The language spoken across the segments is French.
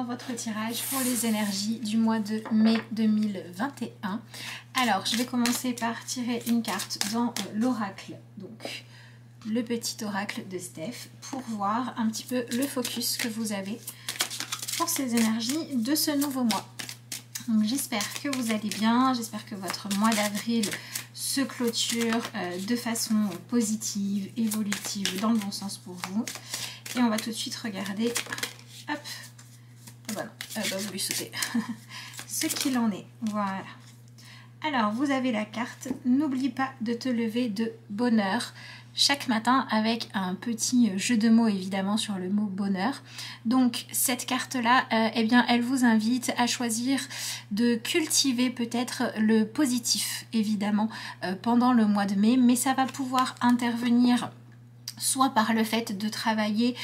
votre tirage pour les énergies du mois de mai 2021. Alors, je vais commencer par tirer une carte dans l'oracle, donc le petit oracle de Steph, pour voir un petit peu le focus que vous avez pour ces énergies de ce nouveau mois. Donc j'espère que vous allez bien, j'espère que votre mois d'avril se clôture de façon positive, évolutive, dans le bon sens pour vous. Et on va tout de suite regarder, hop, voilà, elle a voulu sauter, ce qu'il en est, voilà. Alors vous avez la carte, n'oublie pas de te lever de bonne heure chaque matin, avec un petit jeu de mots évidemment sur le mot bonheur. Donc cette carte là, eh bien elle vous invite à choisir de cultiver peut-être le positif évidemment pendant le mois de mai, mais ça va pouvoir intervenir soit par le fait de travailler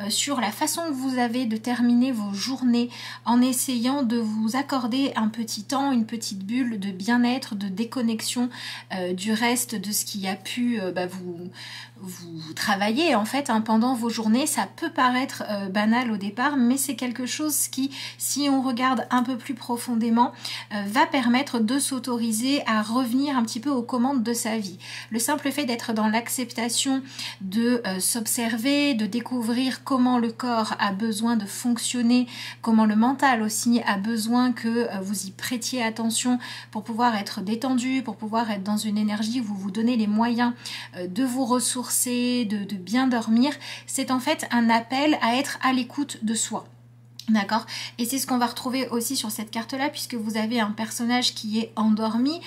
sur la façon que vous avez de terminer vos journées en essayant de vous accorder un petit temps, une petite bulle de bien-être, de déconnexion du reste de ce qui a pu vous travailler en fait pendant vos journées. Ça peut paraître banal au départ, mais c'est quelque chose qui, si on regarde un peu plus profondément, va permettre de s'autoriser à revenir un petit peu aux commandes de sa vie. Le simple fait d'être dans l'acceptation de s'observer, de découvrir comment le corps a besoin de fonctionner, comment le mental aussi a besoin que vous y prêtiez attention pour pouvoir être détendu, pour pouvoir être dans une énergie où vous vous donnez les moyens de vous ressourcer, de bien dormir. C'est en fait un appel à être à l'écoute de soi. D'accord, et c'est ce qu'on va retrouver aussi sur cette carte là, puisque vous avez un personnage qui est endormi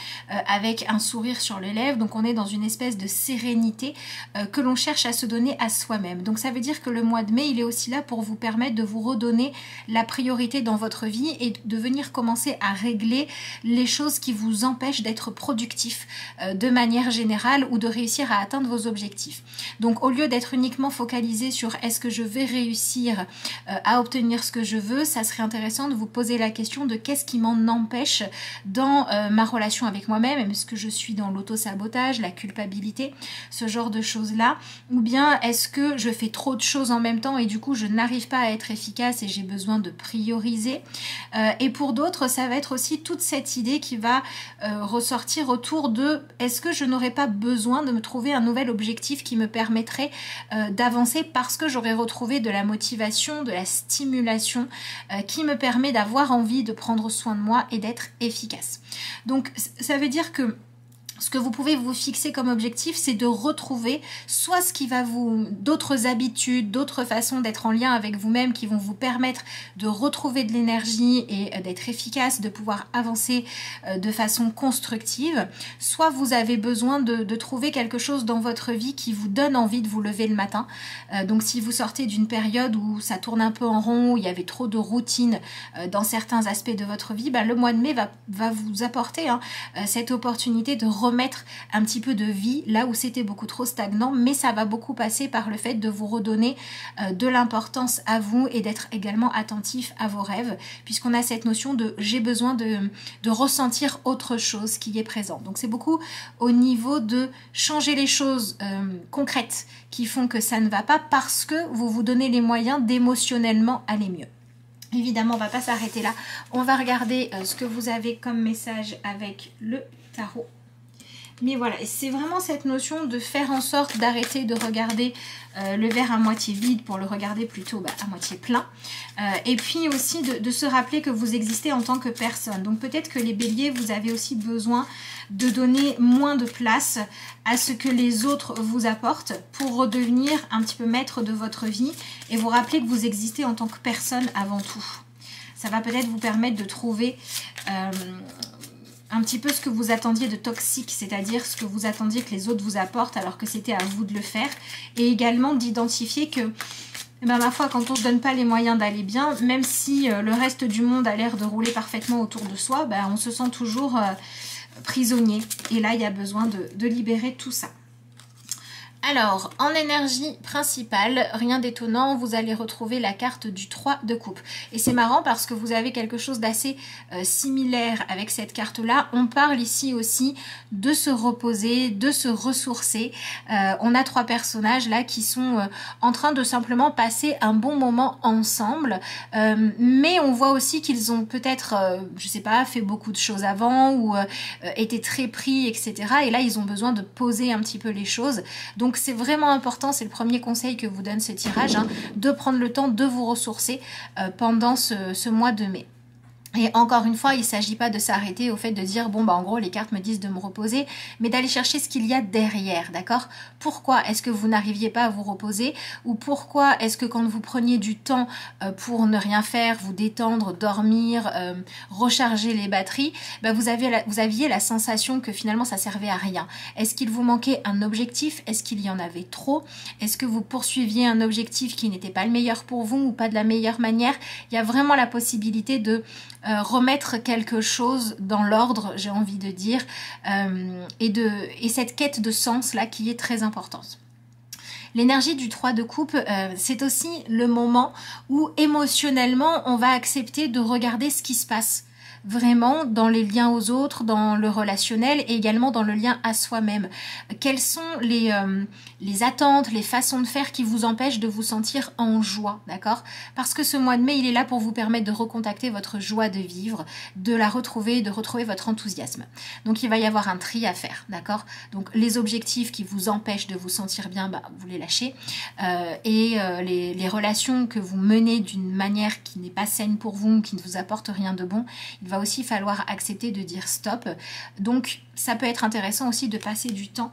avec un sourire sur les lèvres. Donc on est dans une espèce de sérénité que l'on cherche à se donner à soi-même. Donc ça veut dire que le mois de mai, il est aussi là pour vous permettre de vous redonner la priorité dans votre vie et de venir commencer à régler les choses qui vous empêchent d'être productif de manière générale ou de réussir à atteindre vos objectifs. Donc au lieu d'être uniquement focalisé sur est-ce que je vais réussir à obtenir ce que je veux, ça serait intéressant de vous poser la question de qu'est-ce qui m'en empêche dans ma relation avec moi-même. Est-ce que je suis dans l'auto-sabotage, la culpabilité, ce genre de choses-là, ou bien est-ce que je fais trop de choses en même temps et du coup je n'arrive pas à être efficace et j'ai besoin de prioriser. Et pour d'autres, ça va être aussi toute cette idée qui va ressortir autour de est-ce que je n'aurais pas besoin de me trouver un nouvel objectif qui me permettrait d'avancer parce que j'aurais retrouvé de la motivation, de la stimulation qui me permet d'avoir envie de prendre soin de moi et d'être efficace. Donc ça veut dire que ce que vous pouvez vous fixer comme objectif, c'est de retrouver soit ce qui va d'autres habitudes, d'autres façons d'être en lien avec vous-même qui vont vous permettre de retrouver de l'énergie et d'être efficace, de pouvoir avancer de façon constructive. Soit vous avez besoin de trouver quelque chose dans votre vie qui vous donne envie de vous lever le matin. Donc si vous sortez d'une période où ça tourne un peu en rond, où il y avait trop de routine dans certains aspects de votre vie, le mois de mai va vous apporter cette opportunité de remettre un petit peu de vie là où c'était beaucoup trop stagnant, mais ça va beaucoup passer par le fait de vous redonner de l'importance à vous et d'être également attentif à vos rêves, puisqu'on a cette notion de j'ai besoin de ressentir autre chose qui est présent. Donc c'est beaucoup au niveau de changer les choses concrètes qui font que ça ne va pas parce que vous vous donnez les moyens d'émotionnellement aller mieux. Évidemment, on ne va pas s'arrêter là. On va regarder ce que vous avez comme message avec le tarot. Mais voilà, c'est vraiment cette notion de faire en sorte d'arrêter de regarder le verre à moitié vide pour le regarder plutôt à moitié plein. Et puis aussi de se rappeler que vous existez en tant que personne. Donc peut-être que les béliers, vous avez aussi besoin de donner moins de place à ce que les autres vous apportent pour redevenir un petit peu maître de votre vie et vous rappeler que vous existez en tant que personne avant tout. Ça va peut-être vous permettre de trouver un petit peu ce que vous attendiez de toxique, c'est-à-dire ce que vous attendiez que les autres vous apportent alors que c'était à vous de le faire. Et également d'identifier que, ma foi, quand on ne se donne pas les moyens d'aller bien, même si le reste du monde a l'air de rouler parfaitement autour de soi, on se sent toujours prisonnier. Et là, il y a besoin de libérer tout ça. Alors, en énergie principale, rien d'étonnant, vous allez retrouver la carte du 3 de coupe. Et c'est marrant parce que vous avez quelque chose d'assez similaire avec cette carte-là. On parle ici aussi de se reposer, de se ressourcer. On a 3 personnages là qui sont en train de simplement passer un bon moment ensemble. Mais on voit aussi qu'ils ont peut-être, je sais pas, fait beaucoup de choses avant ou été très pris, etc. Et là, ils ont besoin de poser un petit peu les choses. Donc c'est vraiment important, c'est le premier conseil que vous donne ce tirage, hein, de prendre le temps de vous ressourcer pendant ce mois de mai. Et encore une fois, il ne s'agit pas de s'arrêter au fait de dire, bon, bah en gros, les cartes me disent de me reposer, mais d'aller chercher ce qu'il y a derrière, d'accord? Pourquoi est-ce que vous n'arriviez pas à vous reposer? Ou pourquoi est-ce que quand vous preniez du temps pour ne rien faire, vous détendre, dormir, recharger les batteries, bah vous aviez la sensation que finalement ça servait à rien? Est-ce qu'il vous manquait un objectif? Est-ce qu'il y en avait trop? Est-ce que vous poursuiviez un objectif qui n'était pas le meilleur pour vous ou pas de la meilleure manière? Il y a vraiment la possibilité de remettre quelque chose dans l'ordre, j'ai envie de dire, et cette quête de sens là qui est très importante. L'énergie du 3 de coupe, c'est aussi le moment où émotionnellement on va accepter de regarder ce qui se passe vraiment dans les liens aux autres, dans le relationnel et également dans le lien à soi-même. Quelles sont les attentes, les façons de faire qui vous empêchent de vous sentir en joie, d'accord? Parce que ce mois de mai, il est là pour vous permettre de recontacter votre joie de vivre, de la retrouver, de retrouver votre enthousiasme. Donc il va y avoir un tri à faire, d'accord? Donc les objectifs qui vous empêchent de vous sentir bien, bah, vous les lâchez. Les relations que vous menez d'une manière qui n'est pas saine pour vous, qui ne vous apporte rien de bon, il va aussi falloir accepter de dire stop. Donc ça peut être intéressant aussi de passer du temps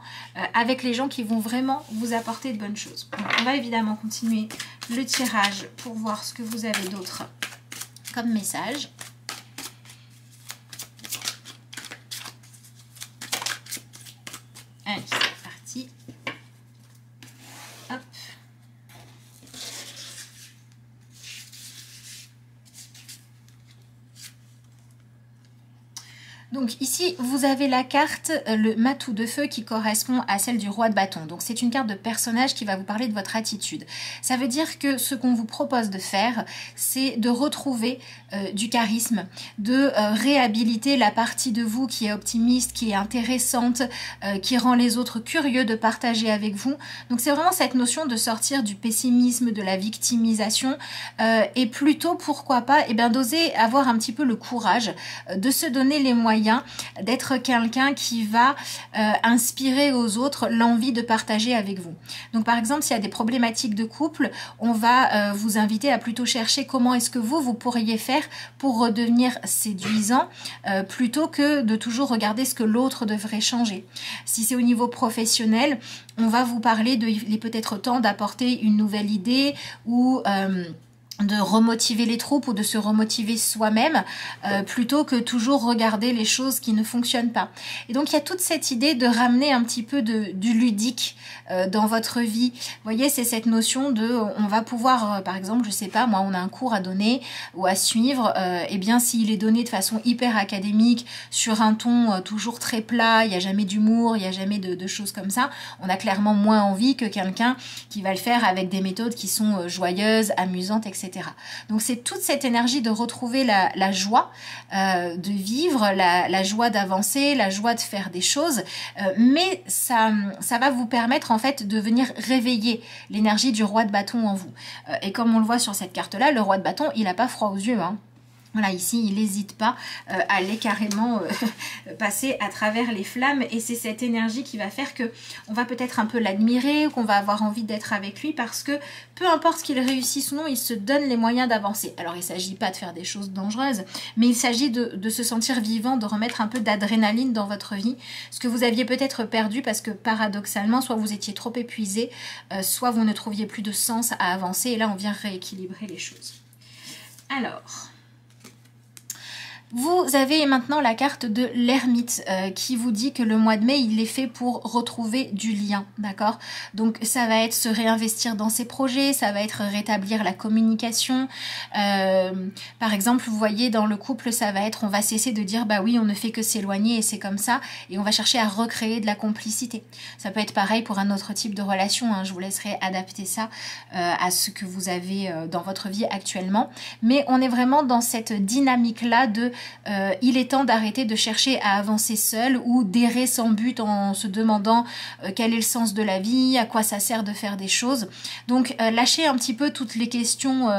avec les gens qui vont vraiment vous apporter de bonnes choses. Donc, on va évidemment continuer le tirage pour voir ce que vous avez d'autre comme message. Allez, c'est parti. Hop. Donc ici, vous avez la carte, le matou de feu qui correspond à celle du roi de bâton. Donc c'est une carte de personnage qui va vous parler de votre attitude. Ça veut dire que ce qu'on vous propose de faire, c'est de retrouver du charisme, de réhabiliter la partie de vous qui est optimiste, qui est intéressante, qui rend les autres curieux de partager avec vous. Donc c'est vraiment cette notion de sortir du pessimisme, de la victimisation et plutôt, pourquoi pas, d'oser avoir un petit peu le courage de se donner les moyens d'être quelqu'un qui va inspirer aux autres l'envie de partager avec vous. Donc par exemple, s'il y a des problématiques de couple, on va vous inviter à plutôt chercher comment est-ce que vous pourriez faire pour redevenir séduisant plutôt que de toujours regarder ce que l'autre devrait changer. Si c'est au niveau professionnel, on va vous parler de il est peut-être temps d'apporter une nouvelle idée ou de remotiver les troupes ou de se remotiver soi-même plutôt que toujours regarder les choses qui ne fonctionnent pas. Et donc il y a toute cette idée de ramener un petit peu du ludique dans votre vie. Vous voyez, c'est cette notion de on va pouvoir, par exemple, je sais pas, moi on a un cours à donner ou à suivre, et bien s'il est donné de façon hyper académique, sur un ton toujours très plat, il n'y a jamais d'humour, il n'y a jamais de choses comme ça, on a clairement moins envie que quelqu'un qui va le faire avec des méthodes qui sont joyeuses, amusantes, etc. Donc c'est toute cette énergie de retrouver la joie de vivre, la joie d'avancer, la joie de faire des choses, mais ça va vous permettre en fait de venir réveiller l'énergie du roi de bâton en vous. Et comme on le voit sur cette carte-là, le roi de bâton, il n'a pas froid aux yeux, hein. Voilà, ici, il n'hésite pas à aller carrément passer à travers les flammes et c'est cette énergie qui va faire que on va peut-être un peu l'admirer ou qu'on va avoir envie d'être avec lui parce que peu importe qu'il réussisse ou non, il se donne les moyens d'avancer. Alors, il ne s'agit pas de faire des choses dangereuses, mais il s'agit de se sentir vivant, de remettre un peu d'adrénaline dans votre vie, ce que vous aviez peut-être perdu parce que paradoxalement, soit vous étiez trop épuisé, soit vous ne trouviez plus de sens à avancer et là, on vient rééquilibrer les choses. Alors... Vous avez maintenant la carte de l'ermite qui vous dit que le mois de mai, il est fait pour retrouver du lien, d'accord? Donc ça va être se réinvestir dans ses projets, ça va être rétablir la communication. Par exemple, vous voyez, dans le couple, ça va être on va cesser de dire bah oui, on ne fait que s'éloigner et c'est comme ça, et on va chercher à recréer de la complicité. Ça peut être pareil pour un autre type de relation, hein. Je vous laisserai adapter ça à ce que vous avez dans votre vie actuellement. Mais on est vraiment dans cette dynamique-là de il est temps d'arrêter de chercher à avancer seul ou d'errer sans but en se demandant quel est le sens de la vie, à quoi ça sert de faire des choses. Donc lâchez un petit peu toutes les questions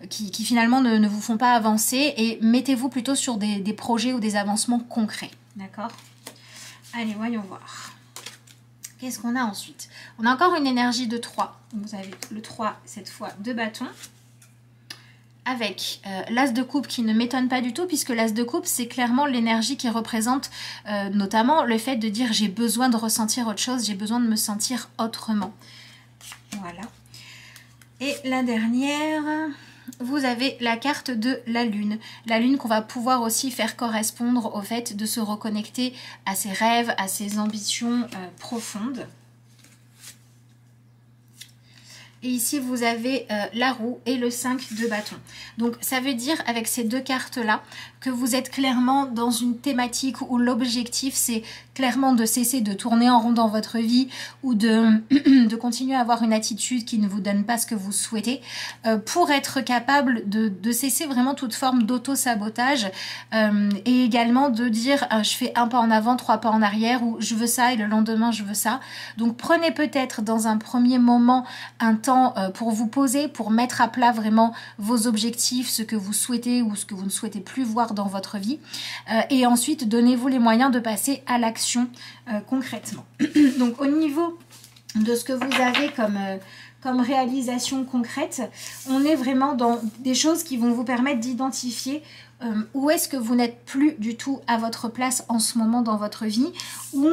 qui finalement ne vous font pas avancer et mettez-vous plutôt sur des projets ou des avancements concrets. D'accord? Allez, voyons voir. Qu'est-ce qu'on a ensuite? On a encore une énergie de 3. Vous avez le 3, cette fois, de bâton. Avec l'as de coupe qui ne m'étonne pas du tout, puisque l'as de coupe, c'est clairement l'énergie qui représente notamment le fait de dire j'ai besoin de ressentir autre chose, j'ai besoin de me sentir autrement. Voilà. Et la dernière, vous avez la carte de la lune. La lune qu'on va pouvoir aussi faire correspondre au fait de se reconnecter à ses rêves, à ses ambitions profondes. Et ici, vous avez la roue et le 5 de bâton. Donc, ça veut dire, avec ces deux cartes-là, que vous êtes clairement dans une thématique où l'objectif, c'est clairement de cesser de tourner en rond dans votre vie ou de continuer à avoir une attitude qui ne vous donne pas ce que vous souhaitez pour être capable de cesser vraiment toute forme d'auto-sabotage et également de dire je fais un pas en avant, 3 pas en arrière ou je veux ça et le lendemain, je veux ça. Donc, prenez peut-être dans un premier moment un temps pour vous poser, pour mettre à plat vraiment vos objectifs, ce que vous souhaitez ou ce que vous ne souhaitez plus voir dans votre vie. Et ensuite, donnez-vous les moyens de passer à l'action concrètement. Donc, au niveau de ce que vous avez comme réalisation concrète, on est vraiment dans des choses qui vont vous permettre d'identifier où est-ce que vous n'êtes plus du tout à votre place en ce moment dans votre vie, ou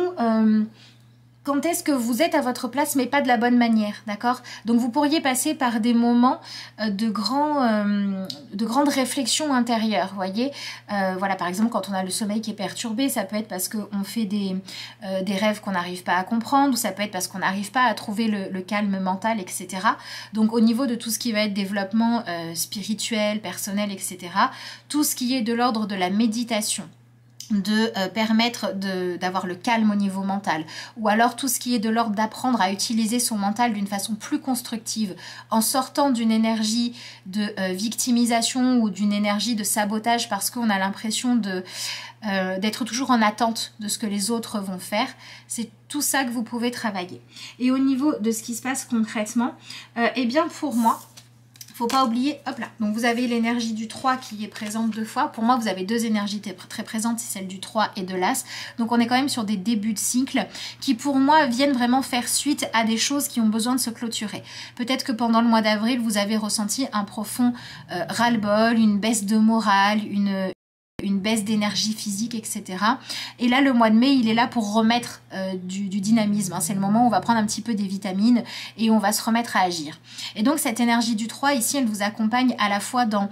quand est-ce que vous êtes à votre place mais pas de la bonne manière, d'accord? Donc vous pourriez passer par des moments de grande réflexion intérieure, vous voyez. Voilà, par exemple, quand on a le sommeil qui est perturbé, ça peut être parce qu'on fait des rêves qu'on n'arrive pas à comprendre, ou ça peut être parce qu'on n'arrive pas à trouver le calme mental, etc. Donc au niveau de tout ce qui va être développement spirituel, personnel, etc., tout ce qui est de l'ordre de la méditation, de permettre d'avoir le calme au niveau mental, ou alors tout ce qui est de l'ordre d'apprendre à utiliser son mental d'une façon plus constructive en sortant d'une énergie de victimisation ou d'une énergie de sabotage parce qu'on a l'impression d'être toujours en attente de ce que les autres vont faire. C'est tout ça que vous pouvez travailler. Et au niveau de ce qui se passe concrètement, eh bien pour moi, faut pas oublier, hop là, donc vous avez l'énergie du 3 qui est présente 2 fois. Pour moi, vous avez 2 énergies très présentes, c'est celle du 3 et de l'As. Donc on est quand même sur des débuts de cycle qui pour moi viennent vraiment faire suite à des choses qui ont besoin de se clôturer. Peut-être que pendant le mois d'avril, vous avez ressenti un profond ras-le-bol, une baisse de morale, une baisse d'énergie physique, etc. Et là, le mois de mai, il est là pour remettre du dynamisme. Hein. C'est le moment où on va prendre un petit peu des vitamines et on va se remettre à agir. Et donc, cette énergie du 3, ici, elle vous accompagne à la fois dans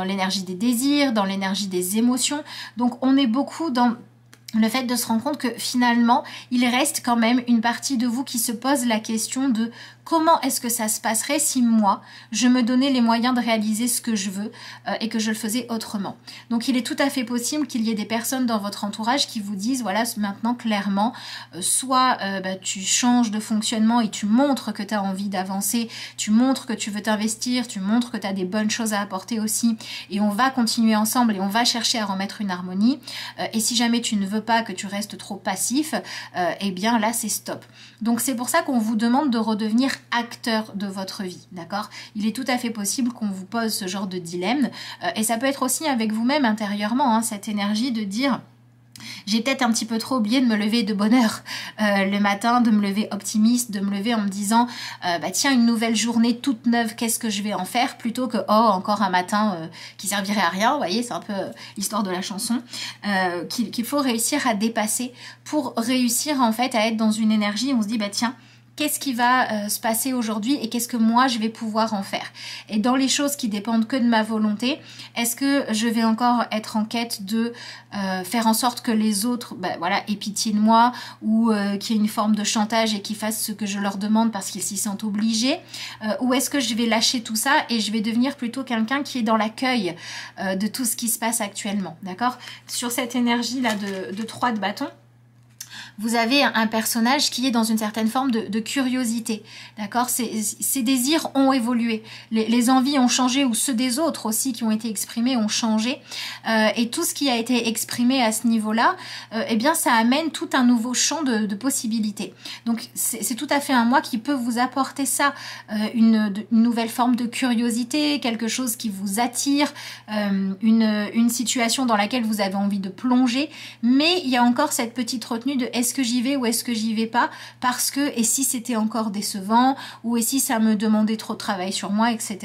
l'énergie des désirs, dans l'énergie des émotions. Donc, on est beaucoup dans le fait de se rendre compte que finalement, il reste quand même une partie de vous qui se pose la question de comment est-ce que ça se passerait si moi, je me donnais les moyens de réaliser ce que je veux et que je le faisais autrement. Donc il est tout à fait possible qu'il y ait des personnes dans votre entourage qui vous disent, voilà, maintenant clairement, soit tu changes de fonctionnement et tu montres que tu as envie d'avancer, tu montres que tu veux t'investir, tu montres que tu as des bonnes choses à apporter aussi, et on va continuer ensemble et on va chercher à remettre une harmonie. Et si jamais tu ne veux pas, que tu restes trop passif, eh bien là c'est stop. Donc c'est pour ça qu'on vous demande de redevenir acteur de votre vie, d'accord? Il est tout à fait possible qu'on vous pose ce genre de dilemme et ça peut être aussi avec vous-même intérieurement, hein, cette énergie de dire j'ai peut-être un petit peu trop oublié de me lever de bonne heure le matin, de me lever optimiste, de me lever en me disant tiens, une nouvelle journée toute neuve, qu'est-ce que je vais en faire, plutôt que oh encore un matin qui servirait à rien. Vous voyez, c'est un peu l'histoire de la chanson qu'il faut réussir à dépasser pour réussir en fait à être dans une énergie où on se dit tiens, qu'est-ce qui va se passer aujourd'hui et qu'est-ce que moi je vais pouvoir en faire. Et dans les choses qui dépendent que de ma volonté, est-ce que je vais encore être en quête de faire en sorte que les autres voilà, aient pitié de moi, ou qu'il y ait une forme de chantage et qu'ils fassent ce que je leur demande parce qu'ils s'y sentent obligés, ou est-ce que je vais lâcher tout ça et je vais devenir plutôt quelqu'un qui est dans l'accueil de tout ce qui se passe actuellement, d'accord? Sur cette énergie là de 3 de bâton, vous avez un personnage qui est dans une certaine forme de curiosité, d'accord? Ses désirs ont évolué, les envies ont changé, ou ceux des autres aussi qui ont été exprimés ont changé, et tout ce qui a été exprimé à ce niveau-là, eh bien ça amène tout un nouveau champ de possibilités. Donc c'est tout à fait un mois qui peut vous apporter ça, une nouvelle forme de curiosité, quelque chose qui vous attire, une situation dans laquelle vous avez envie de plonger, mais il y a encore cette petite retenue de est-ce que j'y vais ou est-ce que j'y vais pas, parce que et si c'était encore décevant, ou et si ça me demandait trop de travail sur moi, etc.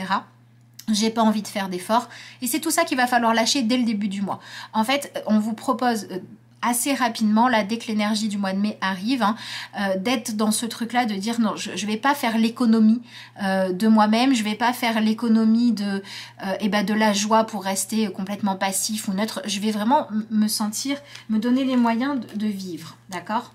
J'ai pas envie de faire d'efforts, et c'est tout ça qu'il va falloir lâcher dès le début du mois. En fait, on vous propose assez rapidement, là, dès que l'énergie du mois de mai arrive, d'être dans ce truc-là, de dire non, je vais pas faire l'économie de moi-même, je vais pas faire l'économie de la joie pour rester complètement passif ou neutre. Je vais vraiment me donner les moyens de vivre, d'accord?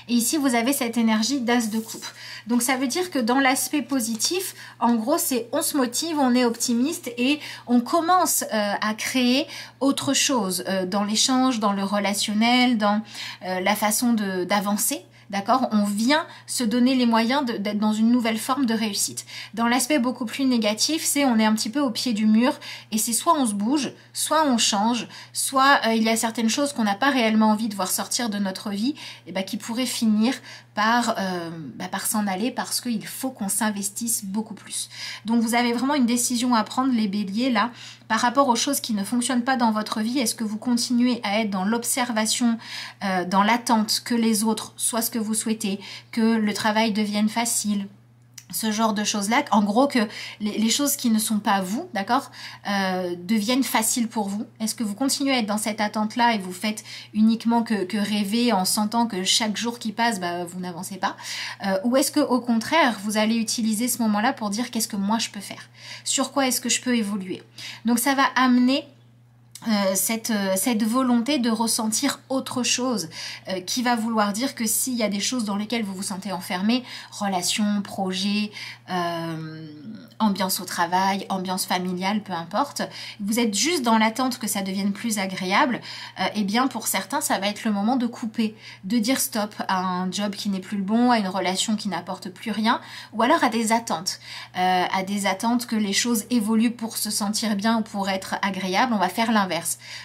Et ici, vous avez cette énergie d'as de coupe. Donc, ça veut dire que dans l'aspect positif, en gros, c'est on se motive, on est optimiste et on commence à créer autre chose dans l'échange, dans le relationnel, dans la façon d'avancer. D'accord? On vient se donner les moyens d'être dans une nouvelle forme de réussite. Dans l'aspect beaucoup plus négatif, c'est on est un petit peu au pied du mur, et c'est soit on se bouge, soit on change, soit il y a certaines choses qu'on n'a pas réellement envie de voir sortir de notre vie, et qui pourraient finir par s'en aller, parce qu'il faut qu'on s'investisse beaucoup plus. Donc vous avez vraiment une décision à prendre, les béliers, là, par rapport aux choses qui ne fonctionnent pas dans votre vie. Est-ce que vous continuez à être dans l'observation, dans l'attente que les autres soient ce que vous souhaitez, que le travail devienne facile, ce genre de choses-là, en gros que les choses qui ne sont pas vous, d'accord, deviennent faciles pour vous? Est-ce que vous continuez à être dans cette attente-là et vous faites uniquement que rêver en sentant que chaque jour qui passe, vous n'avancez pas? Ou est-ce que au contraire, vous allez utiliser ce moment-là pour dire qu'est-ce que moi je peux faire? Sur quoi est-ce que je peux évoluer? Donc ça va amener cette volonté de ressentir autre chose, qui va vouloir dire que s'il y a des choses dans lesquelles vous vous sentez enfermé, relations, projets, ambiance au travail, ambiance familiale, peu importe, vous êtes juste dans l'attente que ça devienne plus agréable, et bien pour certains ça va être le moment de couper, de dire stop à un job qui n'est plus le bon, à une relation qui n'apporte plus rien, ou alors à des attentes que les choses évoluent pour se sentir bien ou pour être agréable. On va faire l'inverse.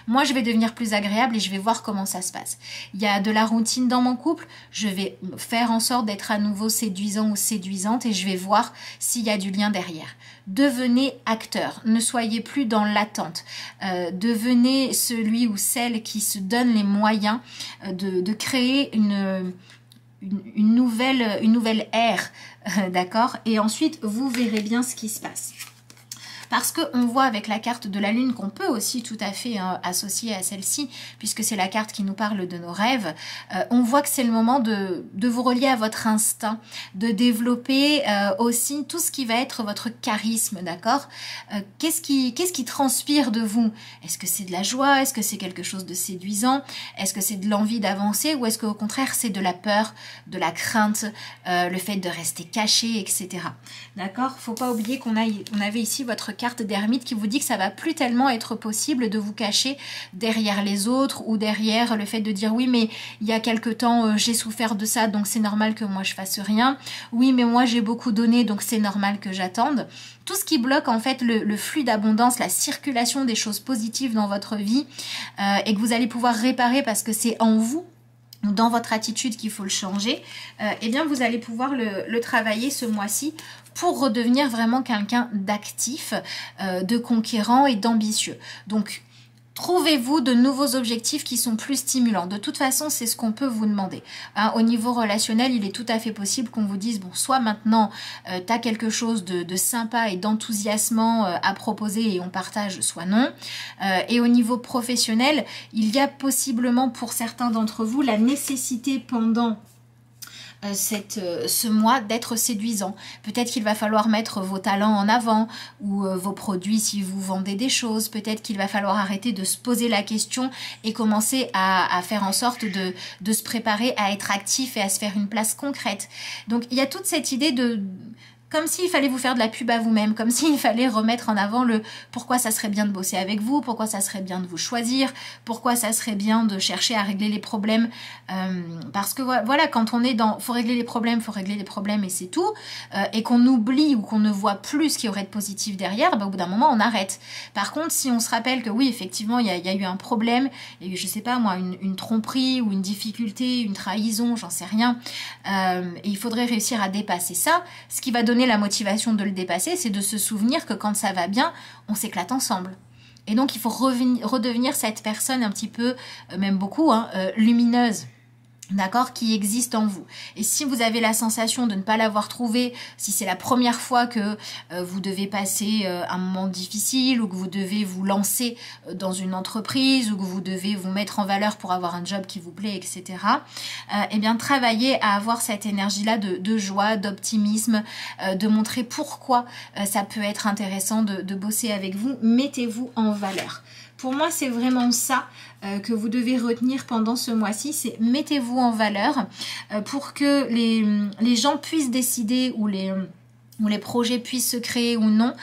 Moi, je vais devenir plus agréable et je vais voir comment ça se passe. Il y a de la routine dans mon couple, je vais faire en sorte d'être à nouveau séduisant ou séduisante et je vais voir s'il y a du lien derrière. Devenez acteur, ne soyez plus dans l'attente. Devenez celui ou celle qui se donne les moyens de créer une nouvelle ère, d'accord? Et ensuite, vous verrez bien ce qui se passe. Parce qu'on voit avec la carte de la lune qu'on peut aussi tout à fait associer à celle-ci, puisque c'est la carte qui nous parle de nos rêves, on voit que c'est le moment de vous relier à votre instinct, de développer aussi tout ce qui va être votre charisme, d'accord? Qu'est-ce qui transpire de vous? Est-ce que c'est de la joie? Est-ce que c'est quelque chose de séduisant? Est-ce que c'est de l'envie d'avancer? Ou est-ce qu'au contraire c'est de la peur, de la crainte, le fait de rester caché, etc. D'accord? Faut pas oublier qu'on avait ici votre carte d'ermite qui vous dit que ça va plus tellement être possible de vous cacher derrière les autres ou derrière le fait de dire oui mais il y a quelque temps j'ai souffert de ça donc c'est normal que moi je fasse rien, oui mais moi j'ai beaucoup donné donc c'est normal que j'attende. Tout ce qui bloque en fait le flux d'abondance, la circulation des choses positives dans votre vie, et que vous allez pouvoir réparer parce que c'est en vous, dans votre attitude qu'il faut le changer, eh bien vous allez pouvoir le travailler ce mois-ci pour redevenir vraiment quelqu'un d'actif, de conquérant et d'ambitieux. Donc trouvez-vous de nouveaux objectifs qui sont plus stimulants. De toute façon, c'est ce qu'on peut vous demander. Au niveau relationnel, il est tout à fait possible qu'on vous dise, bon, soit maintenant, tu as quelque chose de sympa et d'enthousiasmant à proposer et on partage, soit non. Et au niveau professionnel, il y a possiblement pour certains d'entre vous la nécessité pendant ce mois d'être séduisant. Peut-être qu'il va falloir mettre vos talents en avant ou vos produits si vous vendez des choses. Peut-être qu'il va falloir arrêter de se poser la question et commencer à faire en sorte de se préparer à être actif et à se faire une place concrète. Donc il y a toute cette idée de... Comme s'il fallait vous faire de la pub à vous-même, comme s'il fallait remettre en avant le pourquoi ça serait bien de bosser avec vous, pourquoi ça serait bien de vous choisir, pourquoi ça serait bien de chercher à régler les problèmes. Parce que voilà, quand on est dans faut régler les problèmes et c'est tout, et qu'on oublie ou qu'on ne voit plus ce qu'il y aurait de positif derrière, au bout d'un moment on arrête. Par contre, si on se rappelle que oui, effectivement, il y a eu un problème, il y a eu, je sais pas moi, une tromperie ou une difficulté, une trahison, j'en sais rien, et il faudrait réussir à dépasser ça, ce qui va donner la motivation de le dépasser, c'est de se souvenir que quand ça va bien, on s'éclate ensemble. Et donc il faut redevenir cette personne un petit peu, même beaucoup, lumineuse. D'accord, qui existe en vous. Et si vous avez la sensation de ne pas l'avoir trouvé, si c'est la première fois que vous devez passer un moment difficile ou que vous devez vous lancer dans une entreprise ou que vous devez vous mettre en valeur pour avoir un job qui vous plaît, etc. Eh bien, travaillez à avoir cette énergie-là de joie, d'optimisme, de montrer pourquoi ça peut être intéressant de bosser avec vous. Mettez-vous en valeur. Pour moi, c'est vraiment ça que vous devez retenir pendant ce mois-ci, c'est mettez-vous en valeur pour que les gens puissent décider ou les projets puissent se créer ou non,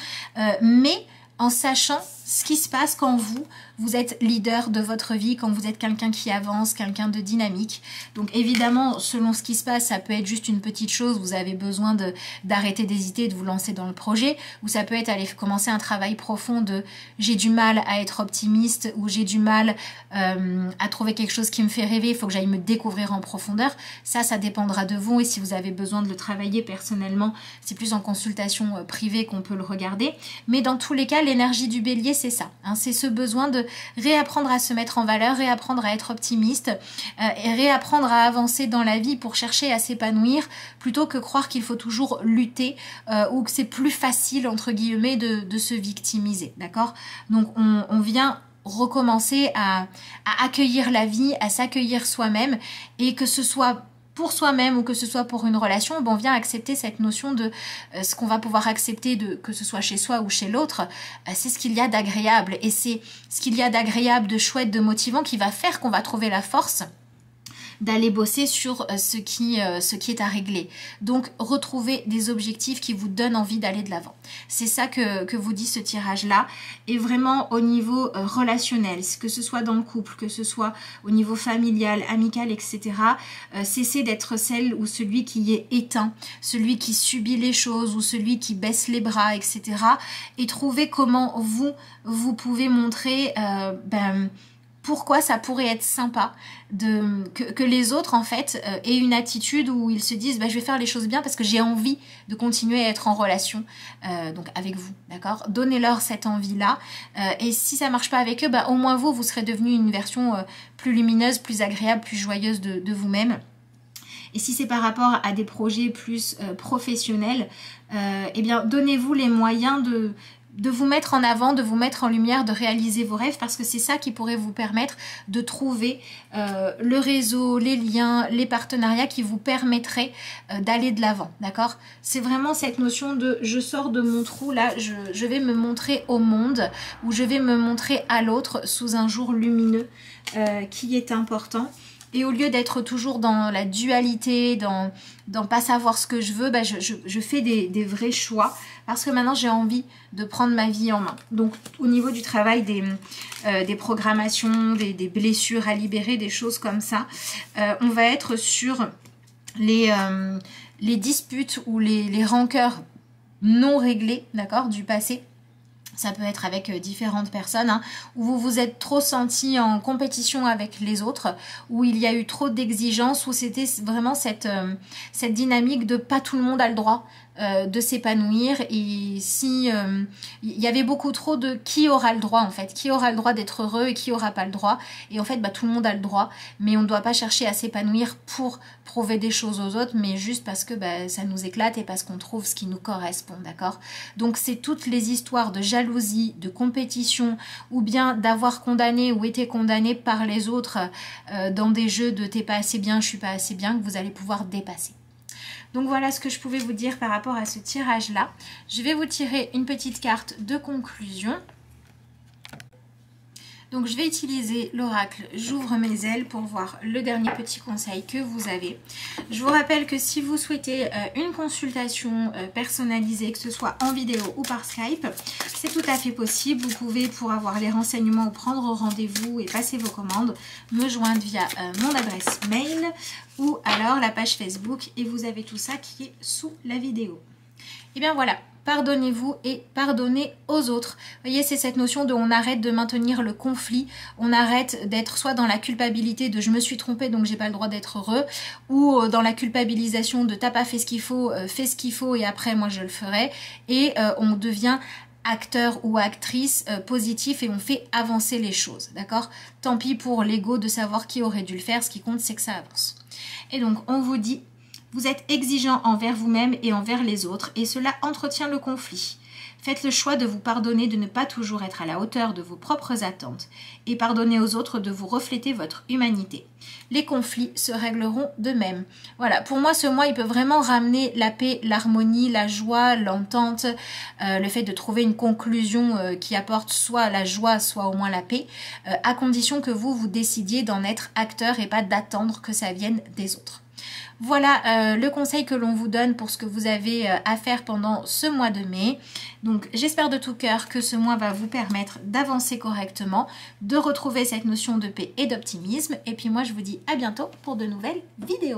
mais en sachant ce qui se passe quand vous êtes leader de votre vie, quand vous êtes quelqu'un qui avance, quelqu'un de dynamique. Donc évidemment, selon ce qui se passe, ça peut être juste une petite chose, vous avez besoin d'arrêter d'hésiter, de vous lancer dans le projet, ou ça peut être aller commencer un travail profond de j'ai du mal à être optimiste, ou j'ai du mal à trouver quelque chose qui me fait rêver, il faut que j'aille me découvrir en profondeur. Ça dépendra de vous, et si vous avez besoin de le travailler personnellement, c'est plus en consultation privée qu'on peut le regarder. Mais dans tous les cas, l'énergie du bélier, c'est ça, c'est ce besoin de réapprendre à se mettre en valeur, réapprendre à être optimiste et réapprendre à avancer dans la vie pour chercher à s'épanouir plutôt que croire qu'il faut toujours lutter ou que c'est plus facile entre guillemets de se victimiser, d'accord? Donc on vient recommencer à accueillir la vie, à s'accueillir soi-même et que ce soit pour soi-même ou que ce soit pour une relation, on vient accepter cette notion de ce qu'on va pouvoir accepter, que ce soit chez soi ou chez l'autre, c'est ce qu'il y a d'agréable. Et c'est ce qu'il y a d'agréable, de chouette, de motivant qui va faire qu'on va trouver la force d'aller bosser sur ce qui est à régler. Donc, retrouvez des objectifs qui vous donnent envie d'aller de l'avant. C'est ça que vous dit ce tirage-là. Et vraiment, au niveau relationnel, que ce soit dans le couple, que ce soit au niveau familial, amical, etc., cessez d'être celle ou celui qui est éteint, celui qui subit les choses ou celui qui baisse les bras, etc. Et trouvez comment vous pouvez montrer... pourquoi ça pourrait être sympa que les autres en fait aient une attitude où ils se disent je vais faire les choses bien parce que j'ai envie de continuer à être en relation donc avec vous, d'accord? Donnez-leur cette envie-là et si ça marche pas avec eux, au moins vous serez devenu une version plus lumineuse, plus agréable, plus joyeuse de vous-même. Et si c'est par rapport à des projets plus professionnels, eh bien donnez-vous les moyens de vous mettre en avant, de vous mettre en lumière, de réaliser vos rêves parce que c'est ça qui pourrait vous permettre de trouver le réseau, les liens, les partenariats qui vous permettraient d'aller de l'avant, d'accord? C'est vraiment cette notion de je sors de mon trou, là je vais me montrer au monde ou je vais me montrer à l'autre sous un jour lumineux qui est important. Et au lieu d'être toujours dans la dualité, dans pas savoir ce que je veux, je fais des vrais choix parce que maintenant j'ai envie de prendre ma vie en main. Donc au niveau du travail, des programmations, des blessures à libérer, des choses comme ça, on va être sur les disputes ou les rancœurs non réglées, d'accord, du passé. Ça peut être avec différentes personnes, où vous vous êtes trop senti en compétition avec les autres, où il y a eu trop d'exigences, où c'était vraiment cette dynamique de pas tout le monde a le droit de s'épanouir. Et si il y avait beaucoup trop de qui aura le droit en fait, qui aura le droit d'être heureux et qui aura pas le droit. Et en fait, tout le monde a le droit, mais on ne doit pas chercher à s'épanouir pour prouver des choses aux autres, mais juste parce que ça nous éclate et parce qu'on trouve ce qui nous correspond, d'accord? Donc c'est toutes les histoires de jalousie, de compétition, ou bien d'avoir condamné ou été condamné par les autres dans des jeux de t'es pas assez bien, je suis pas assez bien, que vous allez pouvoir dépasser. Donc voilà ce que je pouvais vous dire par rapport à ce tirage-là. Je vais vous tirer une petite carte de conclusion. Donc je vais utiliser l'oracle J'ouvre mes ailes pour voir le dernier petit conseil que vous avez. Je vous rappelle que si vous souhaitez une consultation personnalisée, que ce soit en vidéo ou par Skype, c'est tout à fait possible. Vous pouvez, pour avoir les renseignements ou prendre rendez-vous et passer vos commandes, me joindre via mon adresse mail ou alors la page Facebook et vous avez tout ça qui est sous la vidéo. Et bien voilà. Pardonnez-vous et pardonnez aux autres. Vous voyez, c'est cette notion de on arrête de maintenir le conflit, on arrête d'être soit dans la culpabilité de je me suis trompé donc j'ai pas le droit d'être heureux, ou dans la culpabilisation de t'as pas fait ce qu'il faut, fais ce qu'il faut et après moi je le ferai, et on devient acteur ou actrice positif et on fait avancer les choses, d'accord? Tant pis pour l'ego de savoir qui aurait dû le faire, ce qui compte c'est que ça avance. Et donc on vous dit: vous êtes exigeant envers vous-même et envers les autres et cela entretient le conflit. Faites le choix de vous pardonner de ne pas toujours être à la hauteur de vos propres attentes et pardonnez aux autres de vous refléter votre humanité. Les conflits se régleront d'eux-mêmes. Voilà, pour moi ce mois il peut vraiment ramener la paix, l'harmonie, la joie, l'entente, le fait de trouver une conclusion qui apporte soit la joie, soit au moins la paix, à condition que vous décidiez d'en être acteur et pas d'attendre que ça vienne des autres. Voilà le conseil que l'on vous donne pour ce que vous avez à faire pendant ce mois de mai. Donc j'espère de tout cœur que ce mois va vous permettre d'avancer correctement, de retrouver cette notion de paix et d'optimisme. Et puis moi je vous dis à bientôt pour de nouvelles vidéos.